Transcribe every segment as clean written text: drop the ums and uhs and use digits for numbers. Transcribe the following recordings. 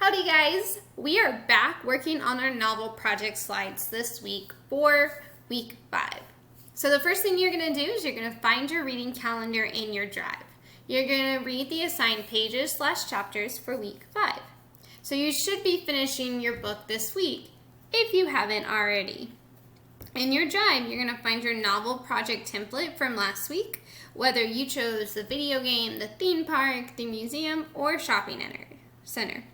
Howdy guys! We are back working on our novel project slides this week for week 5. So the first thing you're going to do is you're going to find your reading calendar in your drive. You're going to read the assigned pages/chapters for week 5. So you should be finishing your book this week if you haven't already. In your drive, you're going to find your novel project template from last week, whether you chose the video game, the theme park, the museum, or shopping center.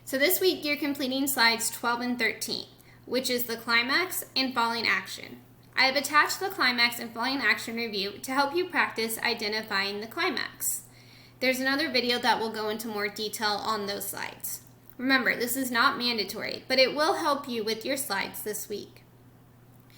So this week you're completing slides 12 and 13, which is the climax and falling action. I have attached the climax and falling action review to help you practice identifying the climax. There's another video that will go into more detail on those slides. Remember, this is not mandatory, but it will help you with your slides this week.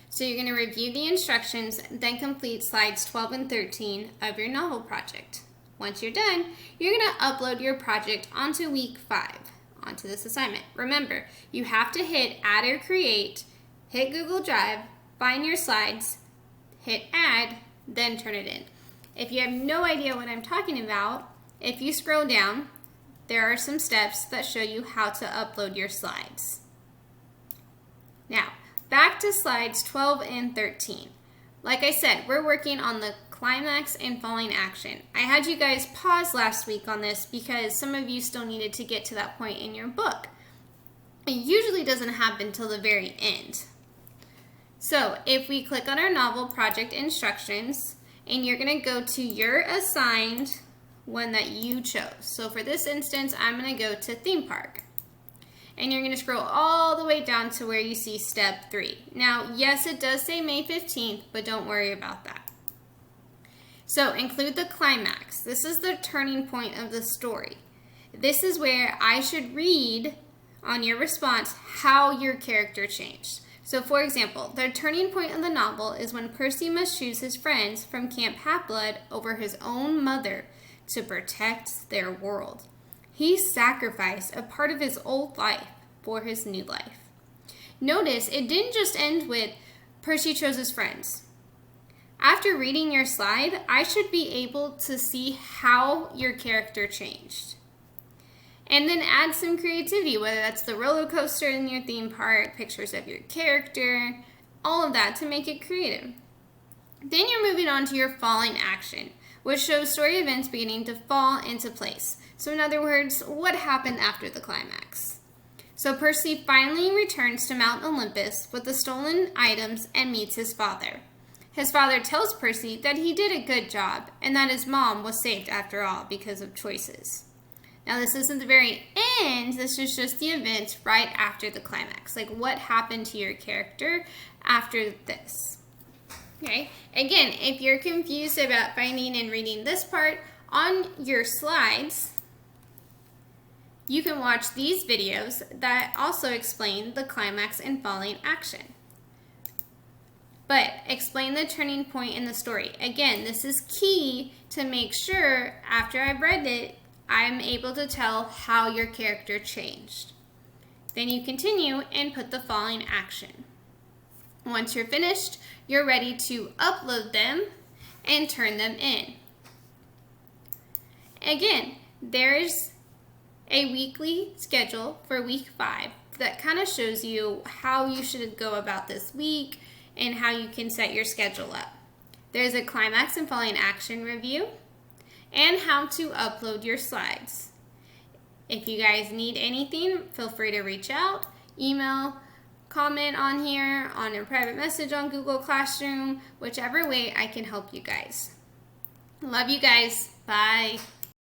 So you're going to review the instructions, then complete slides 12 and 13 of your novel project. Once you're done, you're going to upload your project onto week 5. Onto this assignment. Remember, you have to hit add or create, hit Google Drive, find your slides, hit add, then turn it in. If you have no idea what I'm talking about, if you scroll down, there are some steps that show you how to upload your slides. Now, back to slides 12 and 13. Like I said, we're working on the climax and falling action. I had you guys pause last week on this because some of you still needed to get to that point in your book. It usually doesn't happen until the very end. So if we click on our novel project instructions, and you're going to go to your assigned one that you chose. So for this instance, I'm going to go to theme park. And you're going to scroll all the way down to where you see step 3. Now, yes, it does say May 15th, but don't worry about that. So include the climax. This is the turning point of the story. This is where I should read on your response how your character changed. So for example, the turning point of the novel is when Percy must choose his friends from Camp Half-Blood over his own mother to protect their world. He sacrificed a part of his old life for his new life. Notice it didn't just end with Percy chose his friends. After reading your slide, I should be able to see how your character changed. And then add some creativity, whether that's the roller coaster in your theme park, pictures of your character, all of that to make it creative. Then you're moving on to your falling action, which shows story events beginning to fall into place. So in other words, what happened after the climax? So Percy finally returns to Mount Olympus with the stolen items and meets his father. His father tells Percy that he did a good job and that his mom was saved after all because of choices. Now this isn't the very end, this is just the events right after the climax. Like what happened to your character after this. Okay, again, if you're confused about finding and reading this part on your slides, you can watch these videos that also explain the climax and falling action. But explain the turning point in the story. Again, this is key to make sure after I've read it, I'm able to tell how your character changed. Then you continue and put the falling action. Once you're finished, you're ready to upload them and turn them in. Again, there's a weekly schedule for week 5 that kind of shows you how you should go about this week and how you can set your schedule up. There's a climax and falling action review and how to upload your slides. If you guys need anything, feel free to reach out, email, comment on here, on a private message on Google Classroom, whichever way I can help you guys. Love you guys. Bye.